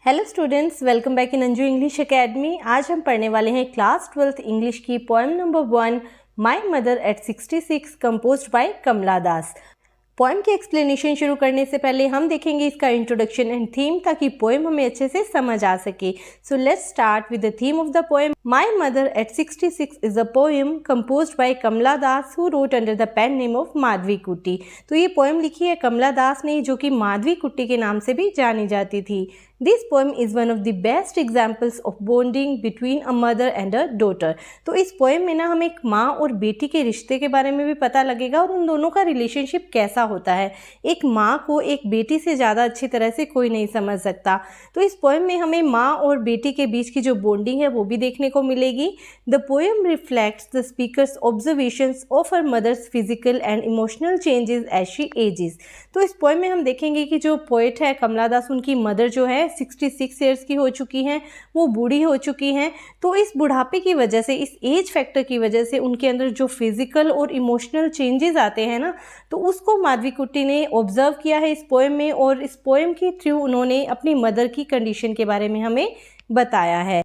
Hello students, welcome back in Anju English Academy. आज हम पढ़ने वाले हैं क्लास 12th इंग्लिश की poem number 1 my mother at 66 composed by Kamala Das. Poem की एक्सप्लेनेशन शुरू करने से पहले हम देखेंगे इसका इंट्रोडक्शन एंड थीम ताकि पोएम हमें अच्छे से समझ आ सके। So let's start with the theme of the poem. My mother at 66 is a poem composed by Kamala Das who wrote under the pen name of Madhavi Kutty. तो ये पोएम लिखी है कमला दास ने, जो कि माधवी कुट्टी के नाम से भी जानी जाती थी। This poem is one of the best examples of bonding between a mother and a daughter। तो इस पोएम में ना हमें एक माँ और बेटी के रिश्ते के बारे में भी पता लगेगा और उन दोनों का रिलेशनशिप कैसा होता है। एक माँ को एक बेटी से ज़्यादा अच्छी तरह से कोई नहीं समझ सकता। तो इस पोएम में हमें माँ और बेटी के बीच की जो बॉन्डिंग है वो भी देखने को मिलेगी। The poem reflects the speaker's observations of her mother's physical and emotional changes as she ages. तो इस पोएम में हम देखेंगे कि जो पोएट है कमला दास, उनकी मदर जो है 66 ईयर्स की हो चुकी हैं, वो बूढ़ी हो चुकी हैं। तो इस बुढ़ापे की वजह से, इस एज फैक्टर की वजह से उनके अंदर जो फिजिकल और इमोशनल चेंजेस आते हैं ना, तो उसको माधवी कुट्टी ने ऑब्जर्व किया है इस पोएम में, और इस पोएम के थ्रू उन्होंने अपनी मदर की कंडीशन के बारे में हमें बताया है।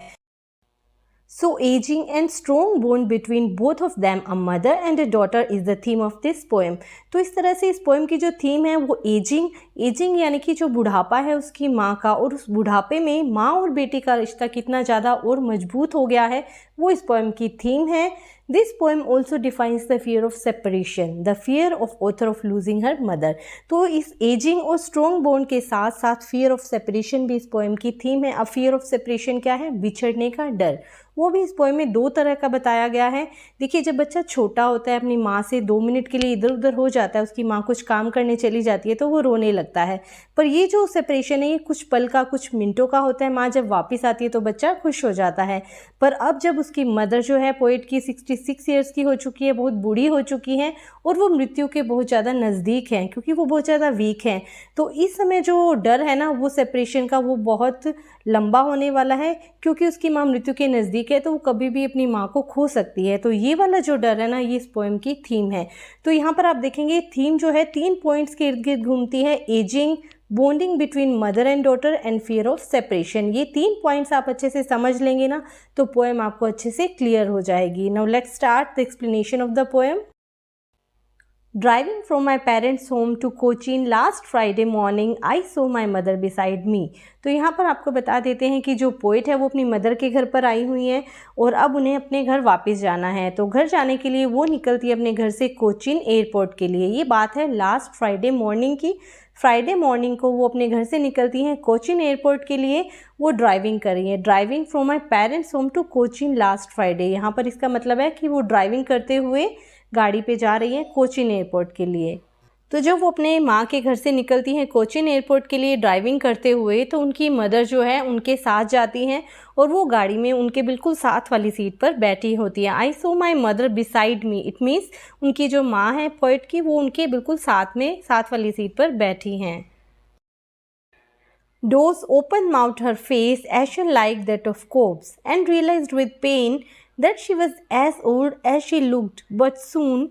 So aging and strong bond between both of them, a mother and a daughter, is the theme of this poem। तो इस तरह से इस पोएम की जो थीम है वो एजिंग यानी कि जो बुढ़ापा है उसकी माँ का, और उस बुढ़ापे में माँ और बेटी का रिश्ता कितना ज़्यादा और मजबूत हो गया है, वो इस पोएम की थीम है। This poem also defines the fear of separation, the fear of author of losing her mother। तो इस एजिंग और स्ट्रॉन्ग बॉन्ड के साथ साथ fear of separation भी इस पोएम की थीम है। अब fear of separation क्या है? बिछड़ने का डर। वो भी इस पोएम में दो तरह का बताया गया है। देखिए, जब बच्चा छोटा होता है, अपनी माँ से 2 मिनट के लिए इधर उधर हो जाता है, उसकी माँ कुछ काम करने चली जाती है तो वो रोने लगता है। पर ये जो सेपरेशन है ये कुछ पल का, कुछ मिनटों का होता है। माँ जब वापस आती है तो बच्चा खुश हो जाता है। पर अब जब उसकी मदर जो है पोएट की 66 ईयर्स की हो चुकी है, बहुत बूढ़ी हो चुकी हैं, और वो मृत्यु के बहुत ज़्यादा नज़दीक हैं क्योंकि वो बहुत ज़्यादा वीक हैं। तो इस समय जो डर है ना वो सेपरेशन का, वो बहुत लंबा होने वाला है क्योंकि उसकी माँ मृत्यु के नज़दीक है, तो वो कभी भी अपनी माँ को खो सकती है। तो ये वाला जो डर है ना, ये इस पोएम की थीम है। तो यहाँ पर आप देखेंगे थीम जो है 3 पॉइंट्स के इर्द गिर्द घूमती है। Ageing, bonding between mother and daughter and fear of separation. ये 3 पॉइंट्स आप अच्छे से समझ लेंगे ना तो पोएम आपको अच्छे से क्लियर हो जाएगी। Now let's start the explanation of the poem. Driving from my parents' home to Cochin last Friday morning, I saw my mother beside me। तो यहाँ पर आपको बता देते हैं कि जो पोएट है वो अपनी मदर के घर पर आई हुई हैं और अब उन्हें अपने घर वापस जाना है। तो घर जाने के लिए वो निकलती है अपने घर से कोचीन एयरपोर्ट के लिए। ये बात है लास्ट फ्राइडे मॉर्निंग की। फ्राइडे मॉर्निंग को वो अपने घर से निकलती हैं कोचीन एयरपोर्ट के लिए। वो ड्राइविंग कर रही है। Driving from my parents' home to Cochin last Friday. यहाँ पर इसका मतलब है कि वो ड्राइविंग करते हुए गाड़ी पे जा रही है कोचीन एयरपोर्ट के लिए। तो जब वो अपने माँ के घर से निकलती हैं कोचीन एयरपोर्ट के लिए ड्राइविंग करते हुए, तो उनकी मदर जो है उनके साथ जाती हैं और वो गाड़ी में उनके बिल्कुल साथ वाली सीट पर बैठी होती है। I saw my mother beside me. It means उनकी जो माँ है पोएट की, वो उनके बिल्कुल साथ वाली सीट पर बैठी हैं। Doze open mouthed her face ashen like that of corpse, and realized with pain that she was as old as she looked, but soon।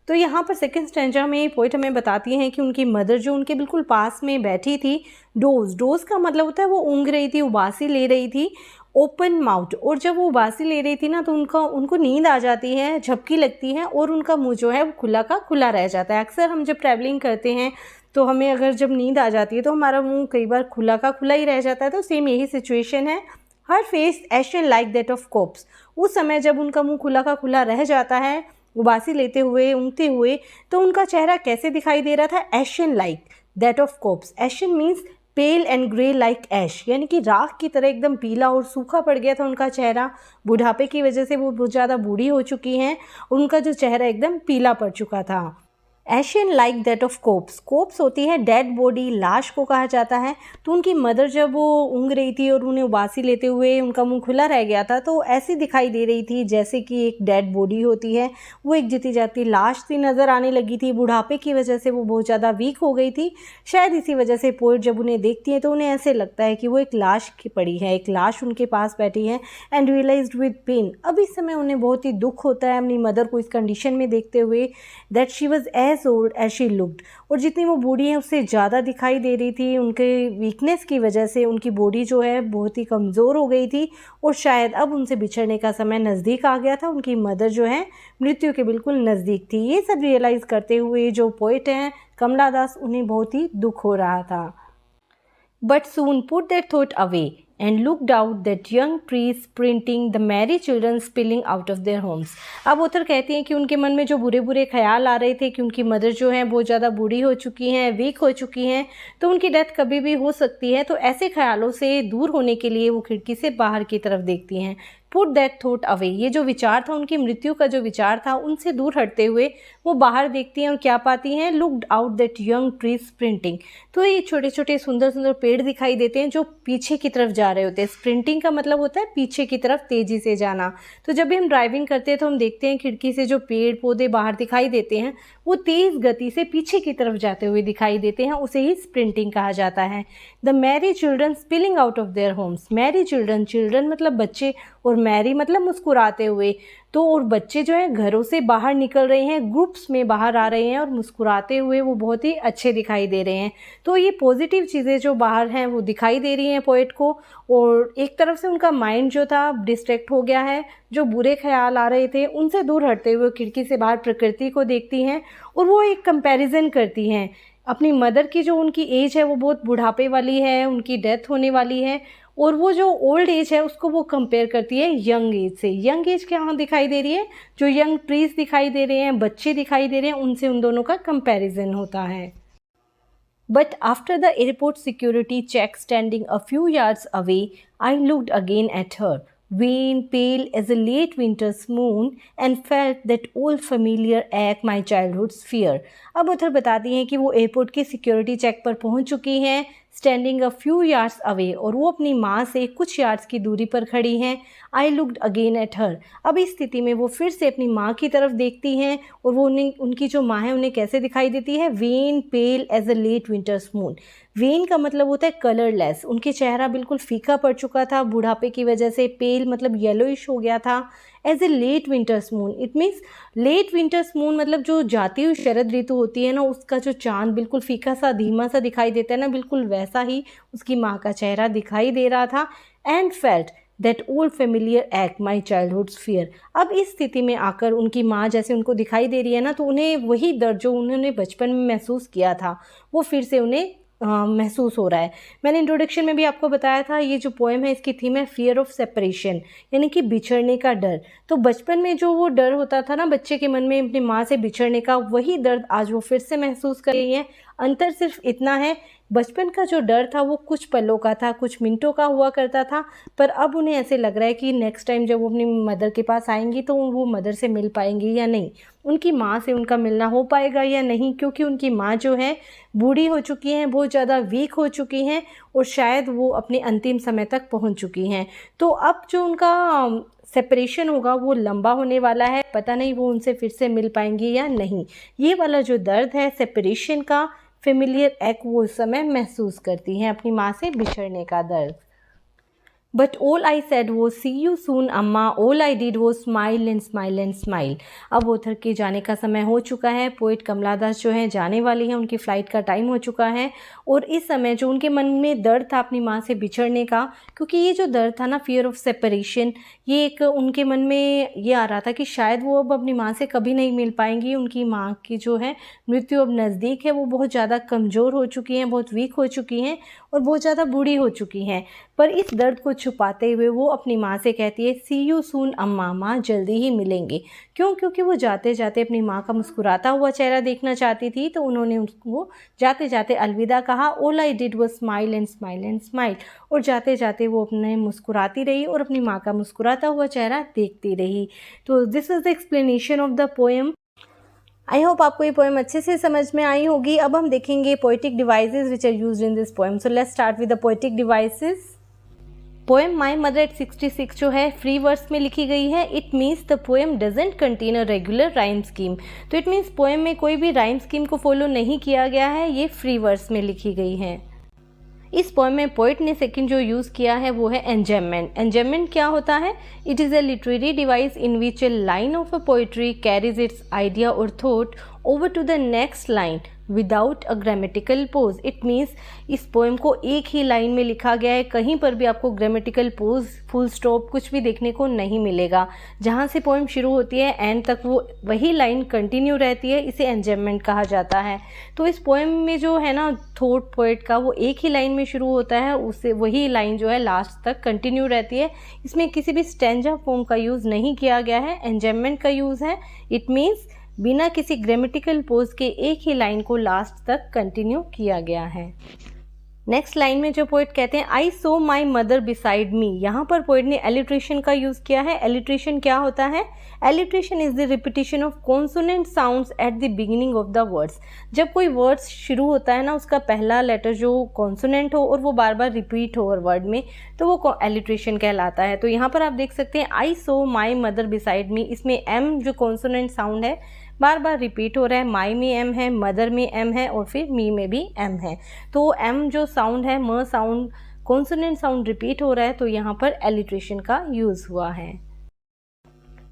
तो यहाँ पर सेकेंड स्टैंजा में पोएट हमें बताती हैं कि उनकी मदर जो उनके बिल्कुल पास में बैठी थी, डोज का मतलब होता है वो ऊँग रही थी, उबासी ले रही थी। ओपन माउथ, और जब वो उबासी ले रही थी ना तो उनको नींद आ जाती है, झपकी लगती है और उनका मुंह जो है वो खुला का खुला रह जाता है। अक्सर हम जब ट्रैवलिंग करते हैं तो हमें अगर जब नींद आ जाती है तो हमारा मुंह कई बार खुला का खुला ही रह जाता है। तो सेम यही सिचुएशन है। Her face ashen like that of corpse. उस समय जब उनका मुंह खुला का खुला रह जाता है उबासी लेते हुए, ऊँगते हुए, तो उनका चेहरा कैसे दिखाई दे रहा था? Ashen like that of corpse. Ashen means pale and grey like ash, यानी कि राख की तरह एकदम पीला और सूखा पड़ गया था उनका चेहरा। बुढ़ापे की वजह से वो बहुत ज़्यादा बूढ़ी हो चुकी हैं, उनका जो चेहरा एकदम पीला पड़ चुका था। Asian like that of cops. Cops होती है डेड बॉडी, लाश को कहा जाता है। तो उनकी मदर जब वो ऊँग रही थी और उन्हें उबासी लेते हुए उनका मुंह खुला रह गया था, तो ऐसी दिखाई दे रही थी जैसे कि एक डेड बॉडी होती है, वो एक जीती जाती लाश सी नज़र आने लगी थी। बुढ़ापे की वजह से वो बहुत ज़्यादा वीक हो गई थी। शायद इसी वजह से पोएट जब उन्हें देखती है तो उन्हें ऐसे लगता है कि वो एक लाश की पड़ी है, एक लाश उनके पास बैठी है। And realised with pain. अब इस समय उन्हें बहुत ही दुख होता है अपनी मदर को इस कंडीशन में देखते हुए, that she was as old as she looked, और जितनी वो बूढ़ी हैं उससे ज़्यादा दिखाई दे रही थी। उनके वीकनेस की वजह से उनकी बॉडी जो है बहुत ही कमज़ोर हो गई थी और शायद अब उनसे बिछड़ने का समय नज़दीक आ गया था। उनकी मदर जो है मृत्यु के बिल्कुल नज़दीक थी। ये सब रियलाइज़ करते हुए जो पोइट हैं कमला दास, उन्हें बहुत ही दुख हो रहा था। But soon put that thought away and looked out that young trees sprinting, the merry children spilling out of their homes. अब ऑथर कहती हैं कि उनके मन में जो बुरे बुरे ख्याल आ रहे थे कि उनकी मदर जो है बहुत ज़्यादा बूढ़ी हो चुकी हैं, वीक हो चुकी हैं, तो उनकी डेथ कभी भी हो सकती है। तो ऐसे ख्यालों से दूर होने के लिए वो खिड़की से बाहर की तरफ देखती हैं। पुट दैट थॉट अवे, ये जो विचार था, उनकी मृत्यु का जो विचार था, उनसे दूर हटते हुए वो बाहर देखती हैं और क्या पाती हैं? Looked out that young tree sprinting. तो ये छोटे छोटे सुंदर सुंदर पेड़ दिखाई देते हैं जो पीछे की तरफ जा रहे होते हैं। स्प्रिंटिंग का मतलब होता है पीछे की तरफ तेजी से जाना। तो जब भी हम ड्राइविंग करते हैं तो हम देखते हैं खिड़की से जो पेड़ पौधे बाहर दिखाई देते हैं वो तेज गति से पीछे की तरफ जाते हुए दिखाई देते हैं, उसे ही स्प्रिंटिंग कहा जाता है। The Mary children spilling out of their Holmes. Mary children, children मतलब बच्चे और मैरी मतलब मुस्कुराते हुए। तो और बच्चे जो हैं घरों से बाहर निकल रहे हैं, ग्रुप्स में बाहर आ रहे हैं और मुस्कुराते हुए वो बहुत ही अच्छे दिखाई दे रहे हैं। तो ये पॉजिटिव चीज़ें जो बाहर हैं वो दिखाई दे रही हैं पोएट को, और एक तरफ से उनका माइंड जो था डिस्ट्रैक्ट हो गया है। जो बुरे ख्याल आ रहे थे उनसे दूर हटते हुए खिड़की से बाहर प्रकृति को देखती हैं और वो एक कंपैरिजन करती हैं अपनी मदर की। जो उनकी एज है वो बहुत बुढ़ापे वाली है, उनकी डेथ होने वाली है, और वो जो ओल्ड एज है उसको वो कंपेयर करती है यंग एज से। यंग एज क्या दिखाई दे रही है? जो यंग ट्रीज दिखाई दे रहे हैं, बच्चे दिखाई दे रहे हैं, उनसे उन दोनों का कंपैरिजन होता है। But after the airport security check standing a few yards away, I looked again at her, wan, pale as a late winter's moon, and felt that old familiar ache, my childhood's fear. अब उधर बताती हैं कि वो airport की security check पर पहुंच चुकी हैं, standing a few yards away, और वो अपनी माँ से कुछ यार्ड्स की दूरी पर खड़ी हैं। I looked again at her. अब इस स्थिति में वो फिर से अपनी माँ की तरफ देखती हैं और वो उनकी जो माँ है उन्हें कैसे दिखाई देती है? Wan, pale as a late winter's moon. Wan का मतलब होता है कलरलेस, उनके चेहरा बिल्कुल फीका पड़ चुका था बुढ़ापे की वजह से। पेल मतलब येलोइश हो गया था। As a late winter's moon, it means late winter's moon मतलब जो जाती हुई शरद ऋतु होती है ना, उसका जो चांद बिल्कुल फीका सा धीमा सा दिखाई देता है ना, बिल्कुल वैसा ही उसकी माँ का चेहरा दिखाई दे रहा था। And felt that old familiar एक्ट, माई चाइल्डहुड्स फियर। अब इस स्थिति में आकर उनकी माँ जैसे उनको दिखाई दे रही है ना, तो उन्हें वही दर्द जो उन्होंने बचपन में महसूस किया था वो फिर से उन्हें महसूस हो रहा है। मैंने इंट्रोडक्शन में भी आपको बताया था ये जो पोएम है इसकी थीम है फियर ऑफ सेपरेशन, यानी कि बिछड़ने का डर। तो बचपन में जो वो डर होता था ना बच्चे के मन में अपनी माँ से बिछड़ने का, वही दर्द आज वो फिर से महसूस कर रही है। अंतर सिर्फ इतना है, बचपन का जो डर था वो कुछ पलों का था, कुछ मिनटों का हुआ करता था, पर अब उन्हें ऐसे लग रहा है कि नेक्स्ट टाइम जब वो अपनी मदर के पास आएंगी तो वो मदर से मिल पाएंगी या नहीं, उनकी माँ से उनका मिलना हो पाएगा या नहीं, क्योंकि उनकी माँ जो है बूढ़ी हो चुकी हैं, बहुत ज़्यादा वीक हो चुकी हैं और शायद वो अपने अंतिम समय तक पहुँच चुकी हैं। तो अब जो उनका सेपरेशन होगा वो लंबा होने वाला है, पता नहीं वो उनसे फिर से मिल पाएंगी या नहीं। ये वाला जो दर्द है सेपरेशन का, फेमिलियर एक्ट, वो उस समय महसूस करती हैं अपनी माँ से बिछड़ने का दर्द। बट ऑल आई सेड वो सी यू सून अम्मा, ऑल आई डिड वो smile and smile and smile. अब ऑथर के जाने का समय हो चुका है, पोइट कमला दास जो है जाने वाली हैं, उनकी फ़्लाइट का टाइम हो चुका है। और इस समय जो उनके मन में दर्द था अपनी माँ से बिछड़ने का, क्योंकि ये जो दर्द था ना फियर ऑफ सेपरेशन, ये एक उनके मन में ये आ रहा था कि शायद वो अब अपनी माँ से कभी नहीं मिल पाएंगी। उनकी माँ की जो है मृत्यु अब नज़दीक है, वो बहुत ज़्यादा कमज़ोर हो चुकी हैं, बहुत वीक हो चुकी हैं और बहुत ज़्यादा बूढ़ी हो चुकी हैं। पर इस दर्द को छुपाते हुए वो अपनी माँ से कहती है सी यू सून अम्मा, माँ जल्दी ही मिलेंगे। क्यों? क्योंकि वो जाते जाते अपनी माँ का मुस्कुराता हुआ चेहरा देखना चाहती थी, तो उन्होंने उसको जाते जाते अलविदा कहा। ऑल आई डिड वो smile and smile and smile, और जाते जाते वो अपने मुस्कुराती रही और अपनी माँ का मुस्कुराता हुआ चेहरा देखती रही। तो this is the explanation of the poem. I hope आपको ये पोएम अच्छे से समझ में आई होगी। अब हम देखेंगे poetic devices which are used in this poem. So let's start with the poetic devices. Poem my mother at 66 जो है फ्री वर्स में लिखी गई है। It means the poem doesn't contain a regular rhyme scheme. तो it means poem में कोई भी राइम स्कीम को फॉलो नहीं किया गया है, ये फ्री वर्स में लिखी गई है। इस पोएम में पोइट ने सेकंड जो यूज़ किया है वो है एंजेममेंट। एंजेममेंट क्या होता है? It is a literary device in which a line of a poetry carries its idea और thought over to the next line without a grammatical pause. It means इस पोएम को एक ही लाइन में लिखा गया है, कहीं पर भी आपको ग्रामेटिकल पोज, फुल स्टॉप कुछ भी देखने को नहीं मिलेगा। जहाँ से पोएम शुरू होती है एंड तक वो वही लाइन कंटिन्यू रहती है, इसे एंजेममेंट कहा जाता है। तो इस पोएम में जो है ना थॉट पोएट का, वो एक ही लाइन में शुरू होता है, उससे वही लाइन जो है लास्ट तक कंटिन्यू रहती है। इसमें किसी भी स्टैंजा फॉर्म का यूज़ नहीं किया गया है, एंजेममेंट का यूज़ है। इट मीन्स बिना किसी ग्रामेटिकल पोज के एक ही लाइन को लास्ट तक कंटिन्यू किया गया है। नेक्स्ट लाइन में जो पोइट कहते हैं आई सो माई मदर बिसाइड मी, यहाँ पर पोइट ने एलिट्रेशन का यूज़ किया है। एलिट्रेशन क्या होता है? Alliteration is the repetition of consonant sounds at the beginning of the words. जब कोई वर्ड्स शुरू होता है ना, उसका पहला लेटर जो कॉन्सोनेंट हो और वो बार बार रिपीट हो और वर्ड में, तो वो एलिट्रेशन कहलाता है। तो यहाँ पर आप देख सकते हैं आई सो माई मदर बिसाइड मी, इसमें एम जो कॉन्सोनेंट साउंड है बार बार रिपीट हो रहा है। माई में एम है, मदर में एम है और फिर मी में भी एम है। तो एम जो साउंड है, म साउंड, कॉन्सोनेंट साउंड रिपीट हो रहा है, तो यहाँ पर एलिट्रेशन का यूज़ हुआ है।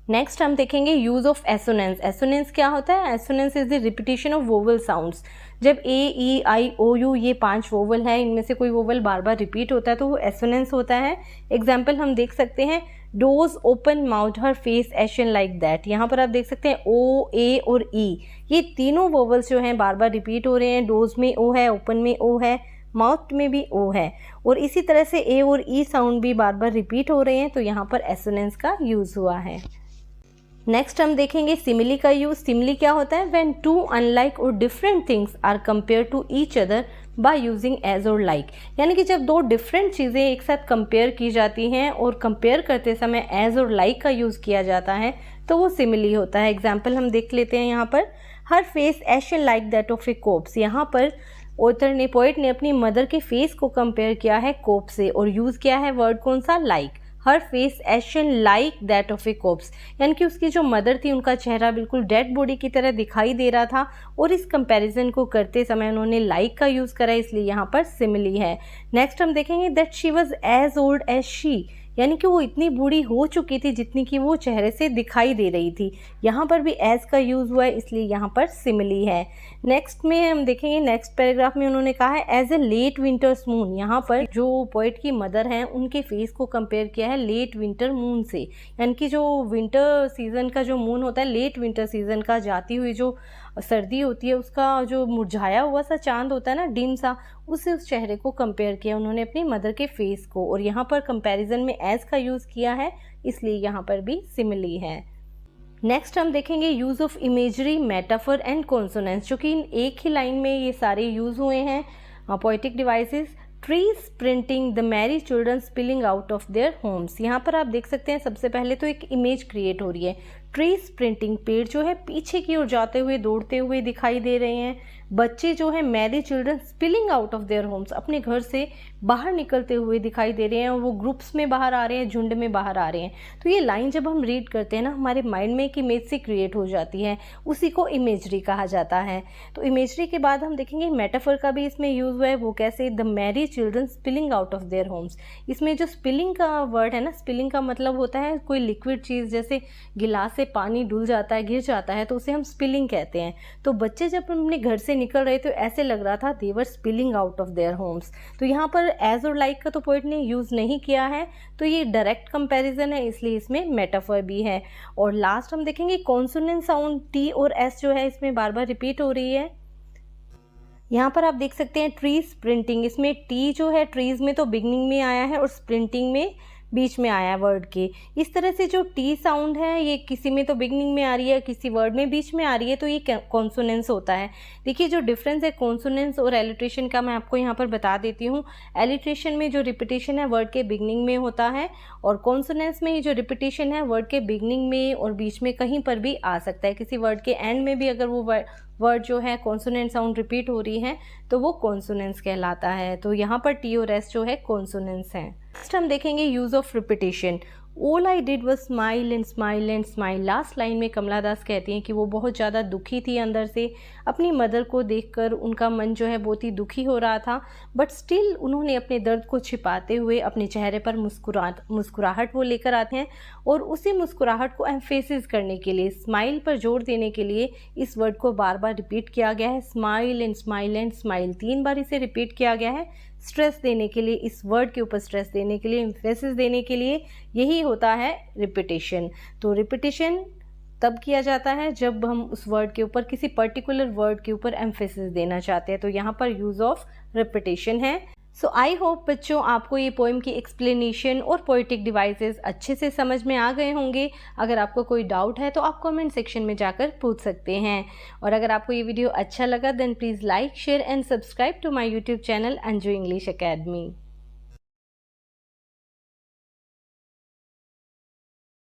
नेक्स्ट हम देखेंगे यूज़ ऑफ एसोनेंस। एसोनेंस क्या होता है? Assonance is the repetition of vowel sounds. जब ए, ई, आई, ओ, यू ये 5 वोवल है, इनमें से कोई वोवल बार बार रिपीट होता है तो वो एसोनेंस होता है। एग्जाम्पल हम देख सकते हैं, dose open mouth her face ashen like that. यहाँ पर आप देख सकते हैं ओ, ए और ई, ये तीनों वोवल्स जो हैं बार बार रिपीट हो रहे हैं। डोज में ओ है, ओपन में ओ है, माउथ में भी ओ है, और इसी तरह से ए और ई साउंड भी बार बार रिपीट हो रहे हैं, तो यहाँ पर एसोनेंस का यूज़ हुआ है। नेक्स्ट हम देखेंगे सिमिली का यूज़। सिमिली क्या होता है? व्हेन टू अनलाइक और different things are compare to each other by using as और लाइक। यानी कि जब दो डिफरेंट चीज़ें एक साथ कंपेयर की जाती हैं और कंपेयर करते समय एज और लाइक का यूज़ किया जाता है तो वो सिमिली होता है। एग्जाम्पल हम देख लेते हैं यहाँ पर, her face ashen like that of a corpse. यहाँ पर ऑथर ने, पोइट ने अपनी मदर के फेस को कंपेयर किया है कोप से और यूज़ किया है वर्ड कौन सा? Like. Her face ashen like that of a cops, यानी कि उसकी जो मदर थी उनका चेहरा बिल्कुल डेड बॉडी की तरह दिखाई दे रहा था, और इस कंपैरिजन को करते समय उन्होंने लाइक का यूज़ करा, इसलिए यहाँ पर सिमिली है। नेक्स्ट हम देखेंगे that she was as old as she, यानी कि वो इतनी बूढ़ी हो चुकी थी जितनी कि वो चेहरे से दिखाई दे रही थी। यहाँ पर भी एज का यूज़ हुआ है, इसलिए यहाँ पर सिमिली है। नेक्स्ट में हम देखेंगे, नेक्स्ट पैराग्राफ में उन्होंने कहा है as a late winter's moon. यहाँ पर जो पोइट की मदर हैं उनके फेस को कंपेयर किया है लेट विंटर मून से, यानी कि जो विंटर सीजन का जो मून होता है, लेट विंटर सीजन का जाती हुई जो सर्दी होती है उसका जो मुरझाया हुआ सा चांद होता है ना, डिम सा, उससे उस चेहरे को कंपेयर किया उन्होंने अपनी मदर के फेस को, और यहाँ पर कंपैरिजन में एज का यूज़ किया है, इसलिए यहाँ पर भी सिमिली है। नेक्स्ट हम देखेंगे use of imagery, metaphor and consonance, जो कि एक ही लाइन में ये सारे यूज़ हुए हैं। Poetic devices, trees printing the Mary children spilling out of their Holmes. यहाँ पर आप देख सकते हैं सबसे पहले तो एक इमेज क्रिएट हो रही है, ट्रीज प्रिंटिंग, पेड़ जो है पीछे की ओर जाते हुए दौड़ते हुए दिखाई दे रहे हैं। बच्चे जो है Mary children spilling out of their Holmes, अपने घर से बाहर निकलते हुए दिखाई दे रहे हैं, और वो ग्रुप्स में बाहर आ रहे हैं, झुंड में बाहर आ रहे हैं। तो ये लाइन जब हम रीड करते हैं ना, हमारे माइंड में एक इमेज से क्रिएट हो जाती है, उसी को इमेजरी कहा जाता है। तो इमेजरी के बाद हम देखेंगे मेटाफर का भी इसमें यूज़ हुआ है, वो कैसे? The Mary children spilling out of their Holmes. इसमें जो स्पिलिंग का वर्ड है ना, स्पिलिंग का मतलब होता है कोई लिक्विड चीज़, जैसे गिलास से पानी डुल जाता है, गिर जाता है, तो उसे हम स्पिलिंग कहते हैं। तो बच्चे जब अपने घर से निकल रहे तो ऐसे लग रहा था they were spilling out of their homes. तो यहाँ पर एज और लाइक का तो पोइट ने यूज़ नहीं किया है, तो ये डायरेक्ट कंपैरिजन है, इसलिए इसमें मेटाफर भी है। और लास्ट हम देखेंगे कॉन्सोनेंट साउंड टी और एस जो है इसमें बार बार रिपीट हो रही है। यहाँ पर आप देख सकते हैं ट्रीज प्रिंटिंग, इसमें टी जो है ट्रीज में तो बिगनिंग में आया है और स्प्रिंटिंग में बीच में आया वर्ड के। इस तरह से जो टी साउंड है ये किसी में तो बिगनिंग में आ रही है, किसी वर्ड में बीच में आ रही है, तो ये कॉन्सोनेंस होता है। देखिए जो डिफरेंस है कॉन्सोनेंस और एलिट्रेशन का मैं आपको यहाँ पर बता देती हूँ। एलिट्रेशन में जो रिपीटिशन है वर्ड के बिगनिंग में होता है, और कॉन्सोनेंस में जो रिपीटिशन है वर्ड के बिगनिंग में और बीच में कहीं पर भी आ सकता है। किसी वर्ड के एंड में भी अगर वो वर्ड जो है कॉन्सोनेंट साउंड रिपीट हो रही है तो वो कॉन्सोनेंस कहलाता है। तो यहाँ पर टी और एस जो है कॉन्सोनेंस हैं। नेक्स्ट हम देखेंगे use of repetition. All I did was smile and smile and smile. Last line में कमला दास कहती हैं कि वो बहुत ज़्यादा दुखी थी अंदर से, अपनी मदर को देखकर उनका मन जो है बहुत ही दुखी हो रहा था, बट स्टिल उन्होंने अपने दर्द को छिपाते हुए अपने चेहरे पर मुस्कुराहट वो लेकर आते हैं, और उसी मुस्कुराहट को एम्फेसिस करने के लिए, स्माइल पर जोर देने के लिए इस वर्ड को बार बार रिपीट किया गया है। Smile and smile and smile 3 बार इसे रिपीट किया गया है, स्ट्रेस देने के लिए, इस वर्ड के ऊपर स्ट्रेस देने के लिए, एम्फेसिस देने के लिए। यही होता है रिपीटेशन। तो रिपीटेशन तब किया जाता है जब हम उस वर्ड के ऊपर, किसी पर्टिकुलर वर्ड के ऊपर एम्फेसिस देना चाहते हैं, तो यहाँ पर यूज ऑफ रिपीटेशन है। सो आई होप बच्चों आपको ये पोएम की एक्सप्लेनेशन और पोएटिक डिवाइसेस अच्छे से समझ में आ गए होंगे। अगर आपको कोई डाउट है तो आप कमेंट सेक्शन में जाकर पूछ सकते हैं, और अगर आपको ये वीडियो अच्छा लगा then please like, share and subscribe to my YouTube channel Anju English academy.